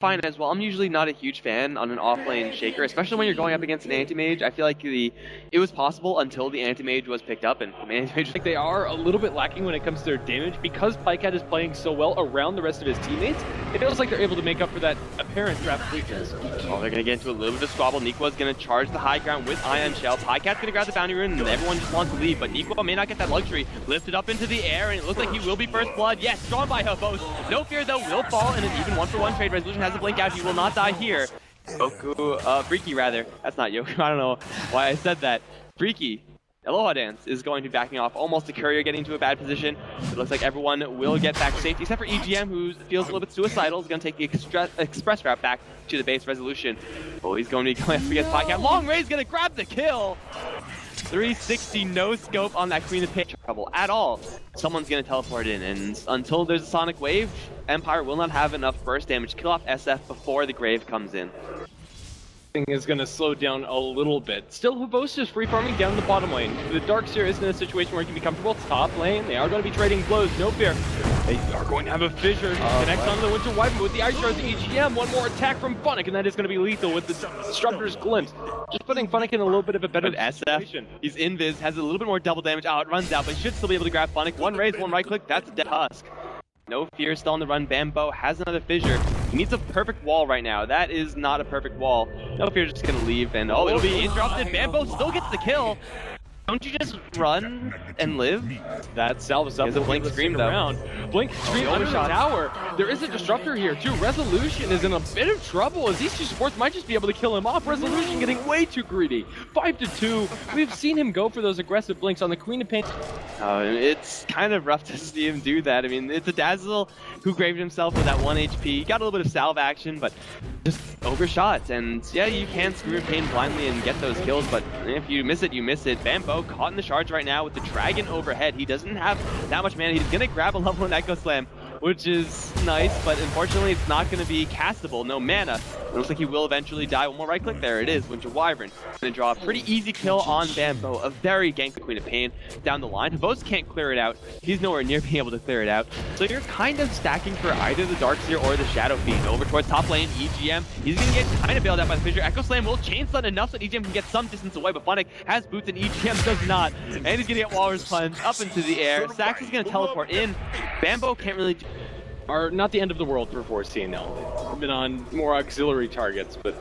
fine as well. I'm usually not a huge fan on an off-lane Shaker, especially when you're going up against an anti-mage. I feel like it was possible until the anti-mage was picked up, and the anti-mage... They are a little bit lacking when it comes to their damage. Because Pycat is playing so well around the rest of his teammates, it feels like they're able to make up for that apparent draft weakness. Oh, they're going to get into a little bit of squabble. Nikwa's going to charge the high ground with Ion Shell. Pycat's going to grab the bounty rune, and everyone just wants to leave, but Nikwa may not get that luxury. Lifted up into the air, and it looks like he will be first blood. Yes, drawn by Hobos. No fear, though, will fall in an even 1-for-1 trade. Resolution has a blink out. He will not die here. Freaky rather. That's not Yoky. I don't know why I said that. Freaky. Alohadance is going to be backing off. Almost a courier getting into a bad position. It looks like everyone will get back to safety, except for EGM, who feels a little bit suicidal. Is going to take the express route back to the base. Resolution. Oh, he's going to be going up against Pycat. Long Ray's going to grab the kill. 360 no scope on that Queen of Pain. Trouble at all. Someone's going to teleport in, and until there's a Sonic Wave, Empire will not have enough burst damage to kill off SF before the Grave comes in. Is going to slow down a little bit. Still, Hobos is free farming down the bottom lane. The Darkseer isn't in a situation where he can be comfortable. Top lane, they are going to be trading blows, no fear. They are going to have a fissure. Connects onto the Winter Wyvern with the Ice Shard, the EGM. One more attack from Funnick, and that is going to be lethal with the Disruptor's Glimpse. Just putting Funnick in a little bit of a better situation. He's invis, has a little bit more double damage. Oh, it runs out, but he should still be able to grab Funnick. One raise, one right click, that's a dead husk. No fear, still on the run. Bambo has another fissure. He needs a perfect wall right now. That is not a perfect wall. No fear just gonna leave, and oh, it'll be interrupted. Bambo still gets the kill. Don't you just run and live? That salves up. There's a Blink Scream though. Blink Scream under the tower. There is a Disruptor here too. Resolution is in a bit of trouble as these two supports might just be able to kill him off. Resolution getting way too greedy. 5-2. We've seen him go for those aggressive blinks on the Queen of Pain. It's kind of rough to see him do that. I mean, it's a Dazzle who graved himself with that 1 HP. Got a little bit of salve action, but just overshot. And yeah, you can Scream of Pain blindly and get those kills, but if you miss it, you miss it. Bambo caught in the charge right now with the Dragon overhead. He doesn't have that much mana. He's going to grab a level 1 Echo Slam, which is nice, but unfortunately it's not going to be castable. No mana. It looks like he will eventually die. One more right click. There it is. Winter Wyvern. Going to draw a pretty easy kill on Bambo. A very gank Queen of Pain down the line. Hobos can't clear it out. He's nowhere near being able to clear it out. So you're kind of stacking for either the Darkseer or the Shadow Fiend. Over towards top lane, EGM. He's going to get kind of bailed out by the Fissure. Echo Slam will chain stun enough so that EGM can get some distance away, but Funnick has boots and EGM does not. And he's going to get Walrus Punch up into the air. Sax is going to teleport in. Bambo can't really do are not the end of the world for 4C now. They've been on more auxiliary targets, but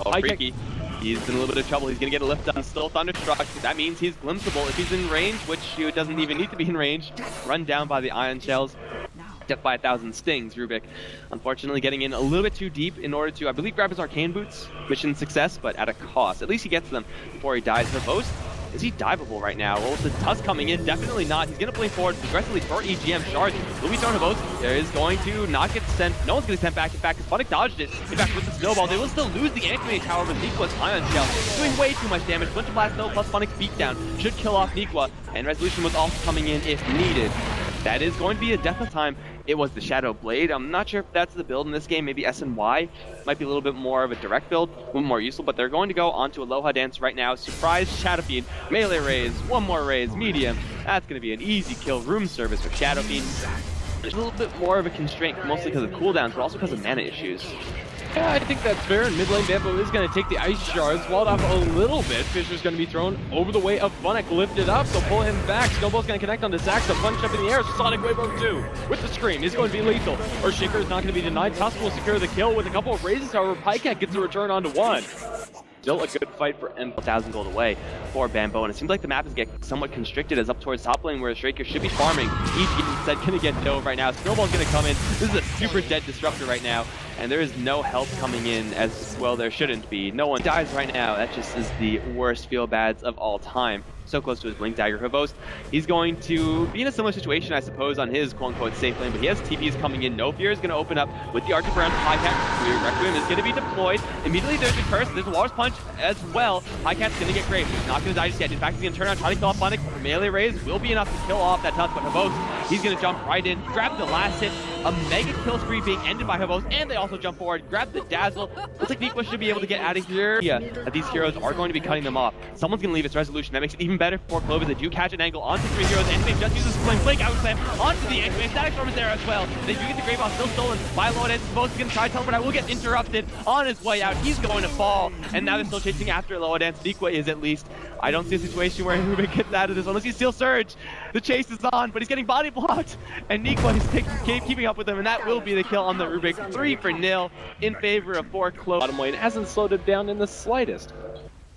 oh, Freaky. He's in a little bit of trouble. He's going to get a lift on still Thunderstruck. That means he's glimpsable. If he's in range, which he doesn't even need to be in range, run down by the Ion Shells. Death by 1,000 stings, Rubik. Unfortunately getting in a little bit too deep in order to, I believe, grab his Arcane Boots. Mission success, but at a cost. At least he gets them before he dies. Hobos, is he diveable right now? Well, with the Tusk coming in, definitely not. He's going to blink forward aggressively for EGM Shards. Will be thrown Hobos. There is going to not get sent. No one's going to send back. In fact, because Funnick dodged it. In fact, with the Snowball, they will still lose the Anti-Mage Tower with Nikwa's Ion Shell. Doing way too much damage. Winter Blast, though, plus Funnick's beatdown should kill off Nikwa. And Resolution was also coming in if needed. That is going to be a death of time. It was the Shadow Blade. I'm not sure if that's the build in this game. Maybe SNY might be a little bit more of a direct build, a little more useful, but they're going to go onto Alohadance right now. Surprise Shadow Fiend, melee raise, one more raise, medium. That's going to be an easy kill. Room service for Shadow Fiend. There's a little bit more of a constraint, mostly because of cooldowns, but also because of mana issues. Yeah, I think that's fair. And mid lane Bambo is going to take the Ice Shards, walled off a little bit. Fisher's going to be thrown over the way of Funnick, lifted up, so pull him back. Snowball's going to connect onto Sax, a punch up in the air. Sonic Wave of 2 with the Scream. He's going to be lethal. Or Shaker is not going to be denied. Tusk will secure the kill with a couple of raises. However, Pycat gets a return onto 1. Still a good fight for M. 1,000 gold away for Bambo, and it seems like the map is getting somewhat constricted as up towards top lane where Straker should be farming. He's instead going to get dove right now. Snowball's going to come in. This is a super dead Disruptor right now, and there is no help coming in as well there shouldn't be. No one dies right now. That just is the worst feel-bads of all time. So close to his Blink Dagger. Hobos, he's going to be in a similar situation, I suppose, on his quote-unquote safe lane, but he has TPs coming in. No Fear is going to open up with the Arctic Brown. Pycat, Requiem is going to be deployed. Immediately there's a Curse, there's a Walrus Punch as well. Pycat's going to get Grave. He's not going to die just yet. In fact, he's going to turn around, try to kill off Funnick. Melee raise will be enough to kill off that Tusk, but Hobos, he's going to jump right in, grab the last hit, A mega kill spree being ended by Hobos, and they also jump forward, grab the dazzle. Looks like Nikwa should be able to get out of here. Yeah, these heroes are going to be cutting them off. Someone's going to leave its resolution. That makes it even better for Clovers. They do catch an angle onto 3 heroes. Anime just uses Flame Blink out slam onto the Anime. Static Storm is there as well. They do get the Grave Ball still stolen by Alohadance. Supposed to try to teleport. I will get interrupted on his way out. He's going to fall, and now they're still chasing after Alohadance. Nikwa is at least. I don't see a situation where Rubik gets out of this unless he Steel Surge. The chase is on, but he's getting body blocked, and Nikwa is keeping up with him, and that will be the kill on the Rubik. 3-0 in favor of 4 Clovers. Bottom lane hasn't slowed it down in the slightest.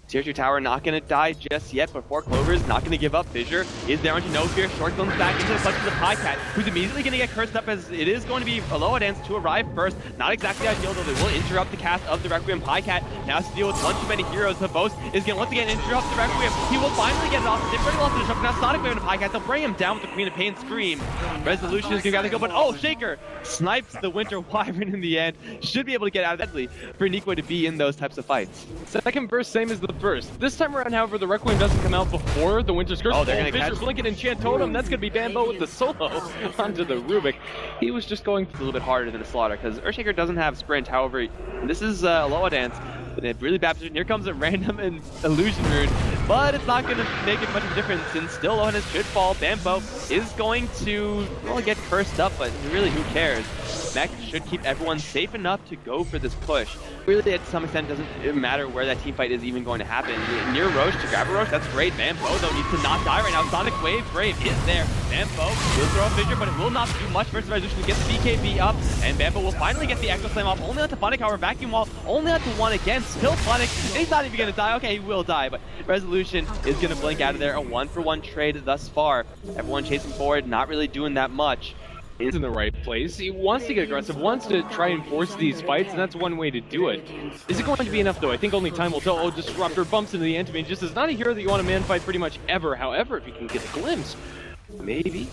Tier 2 tower not going to die just yet, but 4 Clovers not going to give up. Fissure is there onto No Fear. Short comes back into the clutches of Highcat, who's immediately going to get cursed up as it is going to be Alohadance to arrive first. Not exactly ideal, though. They will interrupt the cast of the Requiem. Highcat now has to deal with one too many heroes. The Boast is going to once again interrupt the Requiem. He will finally get it off. They've already lost the disruption. Now Sonic Wave into Highcat. They'll bring him down with the Queen of Pain Scream. Resolution is going to go, but oh, Shaker snipes the Winter Wyvern in the end. Should be able to get out of that for Nikwa to be in those types of fights. Second burst, same as the first. This time around, however, the Requiem doesn't come out before the Winter Scourge. Oh, they're going to catch Blink and Enchant Totem. That's going to be Bambo with the solo onto the Rubik. He was just going a little bit harder than a Slaughter because Earthshaker doesn't have sprint. However, this is Alohadance in a really bad position. Here comes a random illusion rune, but it's not going to make it much of a difference since still Alohadance should fall. Bambo is going to get cursed up, but really who cares? Mech should keep everyone safe enough to go for this push. Really, at some extent, doesn't matter where that team fight is even going to happen. Near Roche to grab a Roche, that's great. Bambo, though, needs to not die right now. Sonic Wave Brave is there. Bambo will throw a Fissure, but it will not do much versus Resolution to get the BKB up. And Bambo will finally get the Echo Slam off. Only onto Funnick, however, Vacuum Wall only onto 1 again. Still Funnick, and he's not even going to die. Okay, he will die, but Resolution is going to blink out of there. A 1-for-1 trade thus far. Everyone chasing forward, not really doing that much. Is in the right place. He wants to get aggressive, wants to try and force these fights, and that's one way to do it. Is it going to be enough, though? I think only time will tell. Oh, Disruptor bumps into the enemy. Just is not a hero that you want to man fight pretty much ever. However, if you can get a glimpse, maybe.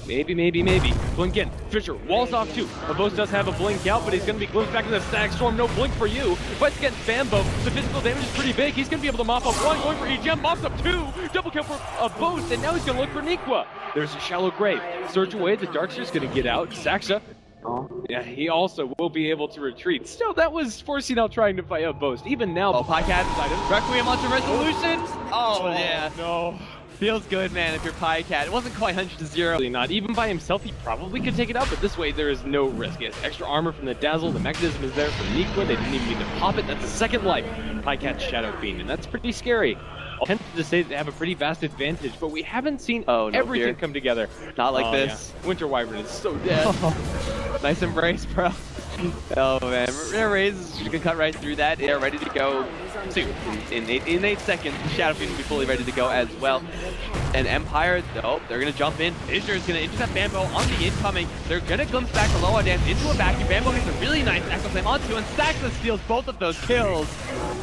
Blink in. Fissure walls off too. Boast does have a blink out, but he's going to be glimpsed back into the Static Storm. No blink for you. Fights against Bambo. The physical damage is pretty big. He's going to be able to mop up 1, going for EGM, mops up 2. Double kill for a Boast, and now he's going to look for Nikwa. There's a shallow grave. Surge away. The Darkster's going to get out. Saxa. Oh, yeah, he also will be able to retreat. Still, that was forcing out trying to fight a Boast. Even now, Pycat Requiem onto Resolution. Oh, yeah. No. Feels good, man, if you're Pycat. It wasn't quite 100-0. Really not. Even by himself, he probably could take it out, but this way there is no risk. He has extra armor from the Dazzle. The mechanism is there for Nikwa. They didn't even need to pop it. That's a second life. Pycat's Shadow Fiend, and that's pretty scary. I'll tend to say they have a pretty vast advantage, but we haven't seen everything come together. Not like this. Yeah. Winter Wyvern is so dead. Nice embrace, bro. Oh man, Raze is just gonna cut right through that. They're ready to go soon. In 8 seconds, the Shadow Fiend will be fully ready to go as well. And Empire, they're gonna jump in. Fissure is gonna intercept Bambo on the incoming. They're gonna glimpse back Alohadance into a vacuum. Bambo gets a really nice Echo Slam onto, and Saxa steals both of those kills.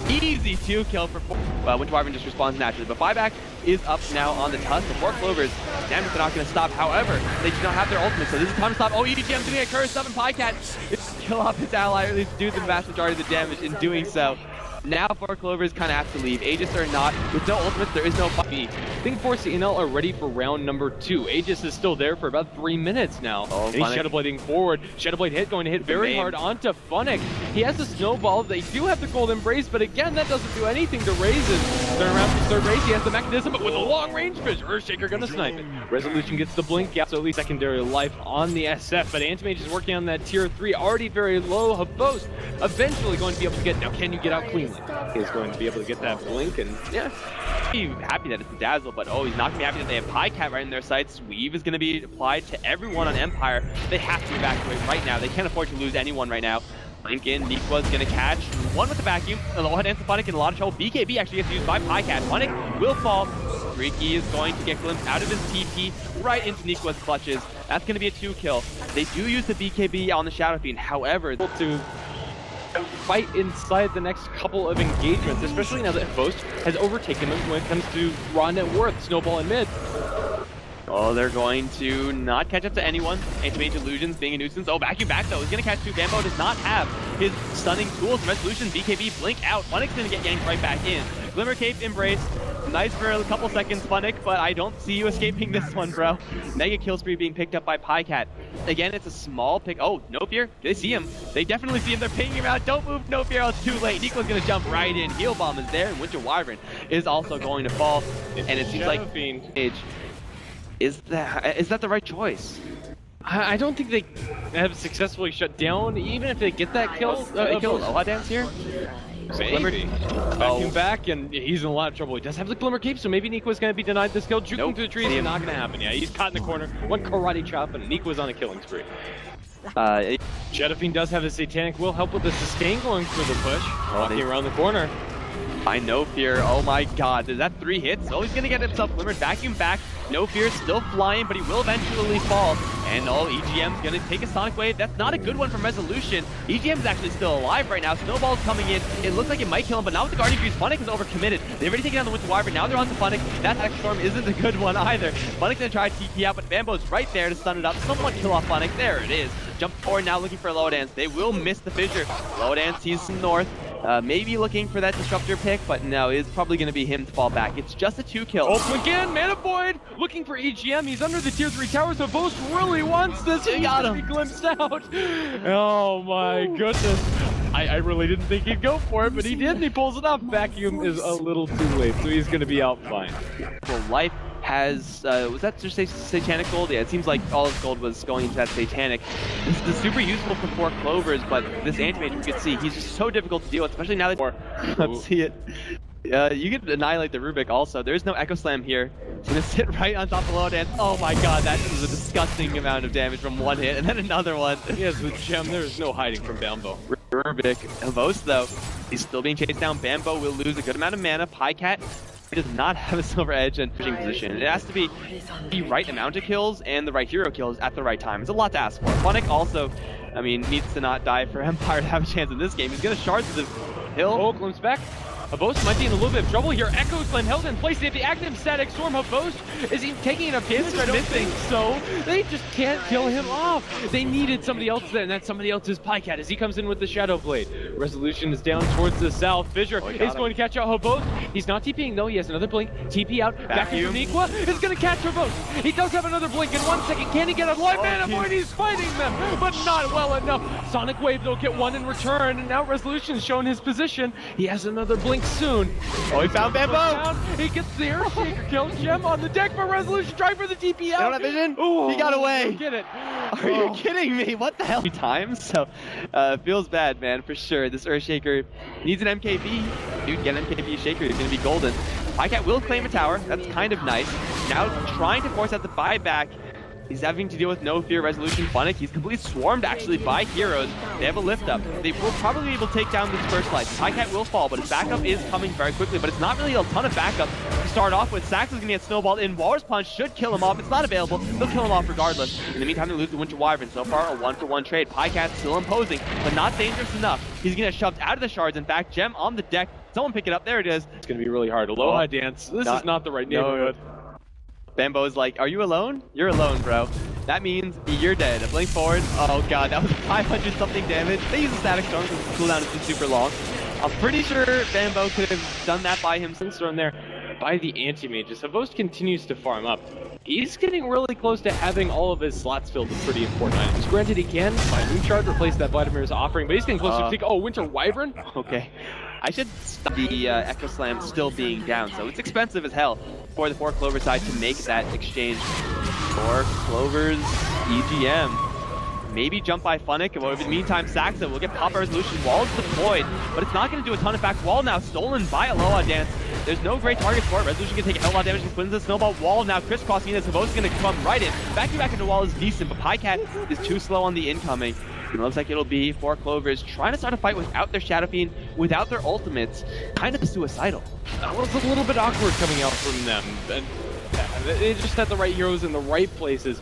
Easy 2 kill for 4. Winter Wyvern just responds naturally, but buyback is up now on the Tusk. The 4 Clovers, damn it, they're not gonna stop. However, they do not have their ultimate, so this is time to stop. Oh, EDGM's gonna get cursed up, and Pycat is kill off his ally, or at least do the vast majority of the damage in doing so. Now 4 Clovers kind of have to leave. Aegis or not, with no ultimate, there is no fight. I think Force CNL are ready for round number 2. Aegis is still there for about 3 minutes now. Oh, he's Shadowblading forward. Shadowblade hit, going to hit very hard onto Funnick. He has the snowball. They do have the Gold Embrace, but again, that doesn't do anything to Raze's. Turn around for third race. He has the mechanism, but with a long range fish, Earthshaker gonna snipe it. Resolution gets the blink out, so at least secondary life on the SF, but Antimage is working on that tier 3, already very low. Habos eventually going to be able to get, now can you get out cleanly? He is going to be able to get that blink, and yeah. He's happy that it's a Dazzle, but he's not gonna be happy that they have Pycat right in their sights. Weave is gonna be applied to everyone on Empire. They have to evacuate right now. They can't afford to lose anyone right now. Blink in, Nikwa's gonna catch one with the vacuum. Alohadance and Funnick in a lot of trouble. BKB actually gets used by Pycat. Funnick will fall. Freaky is going to get glimpsed out of his TP right into Nikwa's clutches. That's gonna be a 2 kill. They do use the BKB on the Shadow Fiend. However, to fight inside the next couple of engagements, especially now that Boast has overtaken them when it comes to raw net worth, Snowball and mid. Oh, they're going to not catch up to anyone. Anti-Mage Illusions being a nuisance. Oh, vacuum back though. He's going to catch 2. Bambo does not have his stunning tools. Resolution, BKB, blink out. Funnick's going to get yanked right back in. Glimmer Cape, Embrace. Nice for a couple seconds, Funnick, but I don't see you escaping this one, bro. Mega kill spree being picked up by Pycat. Again, it's a small pick. Oh, No Fear. They see him. They definitely see him. They're pinging him out. Don't move, No Fear. It's too late. Nico's going to jump right in. Heal Bomb is there, and Winter Wyvern is also going to fall. And it seems like Age. Is that the right choice? I don't think they have successfully shut down, even if they get that kill. They kill Alohadance here? Maybe. Backing back, and he's in a lot of trouble. He does have the Glimmer Cape, so maybe Nico's going to be denied this kill. Juking through the trees is not going to happen. Yeah, he's caught in the corner. One karate chop, and Nico's on a killing spree. Shadowfiend does have the Satanic Will, help with the sustain going for the push. Walking around the corner. I No Fear. Oh my god. Is that 3 hits? Oh, he's going to get himself Glimmered. Vacuum back. No Fear still flying, but he will eventually fall. And EGM's going to take a Sonic Wave. That's not a good one from Resolution. EGM's actually still alive right now. Snowball's coming in. It looks like it might kill him, but not with the Guardian Grease. Funnick is overcommitted. They've already taken down the Winter Wyvern. Now they're on to Funnick. That X-Storm isn't a good one either. Funnick's going to try to TP out, but Bambo's right there to stun it up. Somewhat kill off Funnick. There it is. Jump forward now looking for Alohadance. They will miss the fissure. Alohadance, he's north. Maybe looking for that Disruptor pick, but no, it's probably going to be him to fall back. It's just a 2 kill. Ultim again, Mana Void, looking for EGM. He's under the tier 3 tower, so Vost really wants this. He got him. Be glimpsed out. Oh my goodness. I really didn't think he'd go for it, but he did, and he pulls it off. Vacuum is a little too late, so he's going to be out fine. Well, Life has, was that just Satanic Gold? Yeah, it seems like all his gold was going into that Satanic. This is super useful for 4 Clovers, but this Anti-Mage, we can see, he's just so difficult to deal with, especially now that let's see it. You can annihilate the Rubik also. There's no Echo Slam here. He's gonna sit right on top of Alohadance. Oh my god, that is a disgusting amount of damage from 1 hit, and then another one. He has the gem, there's no hiding from Bambo. Rubik, Vost though, he's still being chased down. Bambo will lose a good amount of mana. Pycat does not have a Silver Edge and pushing position. It has to be the right amount of kills and the right hero kills at the right time. It's a lot to ask for. Funnick also, I mean, needs to not die for Empire to have a chance in this game. He's gonna shard to the hill. Oh, glimpse back. Havost might be in a little bit of trouble here. Echo Slam held in place. They have the active static storm. Havost, is he taking enough damage? I don't think so. They just can't kill him off. They needed somebody else there, and that somebody else is Pycat as he comes in with the Shadow Blade. Resolution is down towards the south. Fissure is going to catch out Havost. He's not TPing though. He has another blink. TP out. Back in from Niqua is going to catch Havost. He does have another blink in 1 second. Can he get a live mana void? He's fighting them, but not well enough. Sonic Wave, they'll get 1 in return, and now Resolution is showing his position. He has another blink soon. Oh, he found Bambo! He gets the Air Shaker kill. Gem on the deck for Resolution. Trying for the TP out. They don't have vision? Ooh, he got away. Get it. Are you kidding me? What the hell? 3 times? So, feels bad, man, for sure. This Earthshaker needs an MKB. Dude, get an MKB Shaker. He's going to be golden. Pycat will claim a tower. That's kind of nice. Now trying to force out the buyback. He's having to deal with No Fear, Resolution, Funnick. He's completely swarmed, actually, by heroes. They have a lift up. They will probably be able to take down this first life. Pycat will fall, but his backup is coming very quickly. But it's not really a ton of backup to start off with. Sax is going to get snowballed in. Walrus Punch should kill him off. It's not available. They'll kill him off regardless. In the meantime, they lose the Winter Wyvern. So far, a 1-for-1 trade. Pycat still imposing, but not dangerous enough. He's going to get shoved out of the shards. In fact, Gem on the deck. Someone pick it up. There it is. It's going to be really hard. Alohadance. This is not the right neighborhood. Bambo's like, are you alone? You're alone, bro. That means you're dead. Blink forward. Oh god, that was 500 something damage. They use a static storm because the cooldown is super long. I'm pretty sure Bambo could have done that by himself. Storm there by the anti-mages. Havost continues to farm up. He's getting really close to having all of his slots filled with pretty important items. Granted, he can, by Moon Shard, replace that Vladimir's offering, but he's getting close to oh, Winter Wyvern? Okay. I should stop the Echo Slam still being down, so it's expensive as hell for the 4 Clover side to make that exchange. 4 Clovers, EGM. Maybe jump by Funnick, and in the meantime, Saxa will get Pop Resolution. Wall is deployed, but it's not going to do a ton. In fact, Wall now stolen by Alohadance. There's no great target for it. Resolution can take a hell of a lot of damage and wins the snowball. Wall now crisscrossing this. Havost is going to come right in. Backing back into Wall is decent, but Pycat is too slow on the incoming. It looks like it'll be 4 Clovers trying to start a fight without their Shadow Fiend, without their ultimates. Kind of suicidal. That was a little bit awkward coming out from them. And They just had the right heroes in the right places.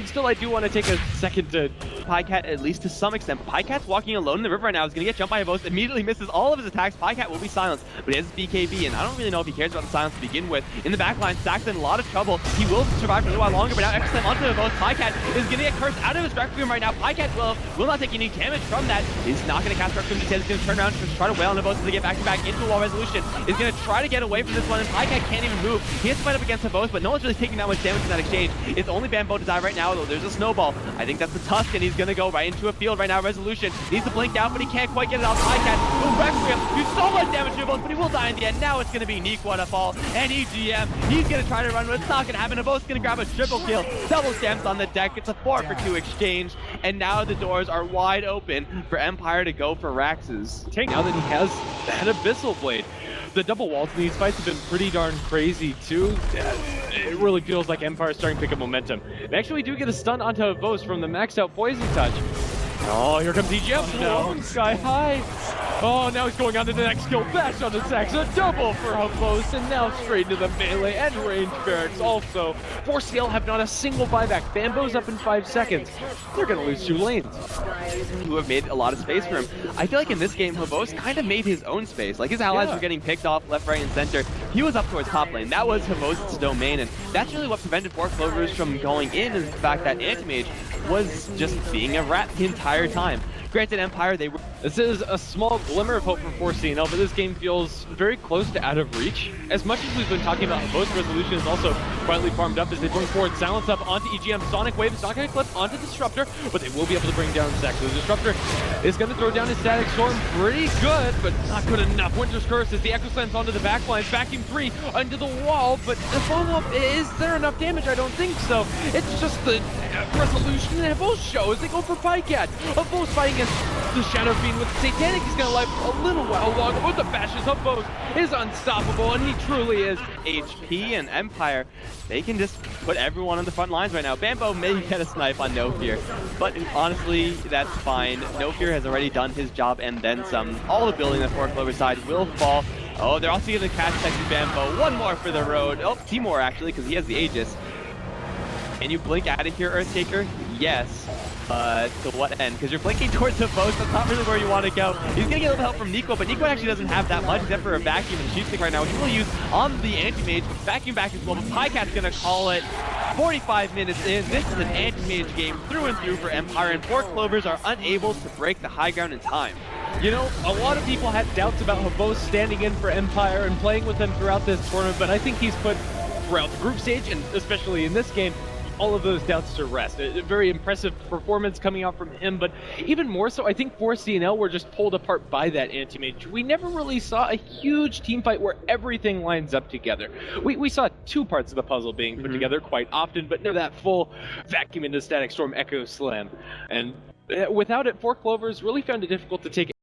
Still, I do want to take a second to Pycat, at least to some extent. Pycat's walking alone in the river right now. He's going to get jumped by Havost. Immediately misses all of his attacks. Pycat will be silenced, but he has his BKB, and I don't really know if he cares about the silence to begin with. In the backline, Stack's in a lot of trouble. He will survive for a little while longer, but now X-Slam onto Havost. Pycat is going to get cursed out of his Requiem right now. Pycat will not take any damage from that. He's not going to cast Requiem. Instead, he's going to turn around and try to wail on Havost to get back into wall resolution. He's going to try to get away from this one, and Pycat can't even move. He has to fight up against Havost, but no one's really taking that much damage in that exchange. It's only Bambo to die right now, though. There's a snowball. I think that's the Tusk, and he's going to go right into a field right now. Resolution needs to blink out, but he can't quite get it off. Pycat will Requiem do so much damage to Havost, but he will die in the end. Now it's going to be yoky and EGM. He's going to try to run, but it's not going to happen. Havost going to grab a triple kill. Double stamps on the deck. It's a 4-for-2 exchange, and now the doors are wide open for Empire to go for Rax's. Now that he has that Abyssal Blade. The double walls in these fights have been pretty darn crazy too. It really feels like Empire is starting to pick up momentum. And actually, we do get a stun onto Havost from the maxed out Poison Touch. Oh, here comes EGM. No, Sky High. Oh, now he's going on to the next kill. Bash on the Sax. A double for Havost, and now straight into the melee and range barracks also. 4CL have not a single buyback. Bambo's up in 5 seconds. They're going to lose 2 lanes. Who have made a lot of space for him. I feel like in this game, Havost kind of made his own space. Like, his allies were getting picked off left, right, and center. He was up towards top lane. That was Havost's domain, and that's really what prevented 4 Clovers from going in, is the fact that Anti-Mage was just being a rat the entire time. Granted, Empire, they were... This is a small glimmer of hope for 4CL, but this game feels very close to out of reach. As much as we've been talking about, Havost Resolution is also quietly farmed up as they bring forward Silence up onto EGM. Sonic Wave is not going to clip onto Disruptor, but they will be able to bring down Zac. So the Disruptor is going to throw down his Static Storm pretty good, but not good enough. Winter's Curse as the Echo Slams onto the backline. Vacuum 3 under the wall, but the follow-up, is there enough damage? I don't think so. It's just the Resolution and Havost show as they go for Pycat. Havost fighting against the Shadow Fiend with Satanic. He's going to live a little while longer, but the bashes of Havost is unstoppable, and he truly is. HP and Empire, they can just put everyone on the front lines right now. Bambo may get a snipe on No Fear, but honestly, that's fine. No Fear has already done his job and then some. All the building on the 4 Clover side will fall. Oh, they're also going to catch Texas Bambo. One more for the road. Oh, 2 more actually, because he has the Aegis. Can you blink out of here, Earthtaker? Yes. To what end? Because you're blinking towards the Havost. That's not really where you want to go. He's going to get a little help from Nico, but Nico actually doesn't have that much except for a Vacuum and Sheep Stick right now, which he will use on the Anti-Mage. Vacuum back as well, but Pycat's going to call it. 45 minutes in. This is an Anti-Mage game through and through for Empire, and 4 Clovers are unable to break the high ground in time. You know, a lot of people had doubts about Havost standing in for Empire and playing with them throughout this tournament, but I think he's put throughout the group stage, and especially in this game, all of those doubts to rest. A very impressive performance coming out from him, but even more so, I think 4CL were just pulled apart by that Anti-Mage. We never really saw a huge team fight where everything lines up together. We saw 2 parts of the puzzle being put together quite often, but never that full Vacuum into Static Storm Echo Slam. And without it, 4 Clovers really found it difficult to take